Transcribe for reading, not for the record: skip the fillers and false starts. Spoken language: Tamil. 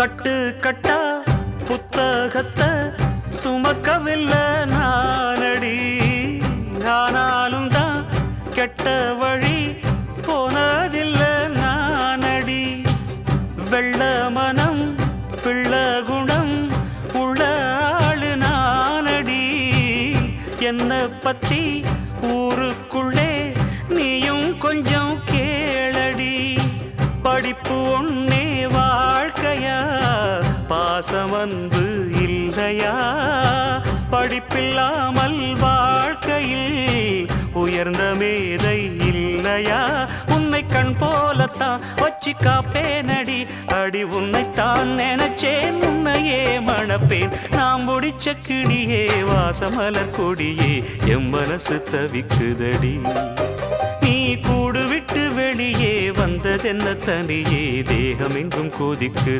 கட்டு கட்டா புத்தகத்தை சுமக்கவில்லை நானடி. ஆனாலும் தான் கெட்ட வழி போனதில்லை நானடி. வெள்ள மனம் பிள்ள குணம் உள்ள ஆளு நானடி. என்ன பத்தி ஊருக்குள்ளே நீயும் கொஞ்சம் கேளடி. படிப்பு ஒன்னே வாழ்க்கையா, பாசம் வந்து இல்லையா? படிப்பில்லாமல் வாழ்க்கையில் உயர்ந்த மேதை இல்லையா? உன்னை கண் போலத்தான் வச்சு காப்பேனடி. அடி உன்னைத்தான் நினைச்சேன், உன்னையே மணப்பேன். நாம் முடிச்ச கிளியே வாசமலர் கொடியே, எம் மனசு தவிக்குதடி. நீ கூடு விட்டு வெளியே வந்ததென்ன தனியே, தேகம் எங்கும் கொதிக்குது.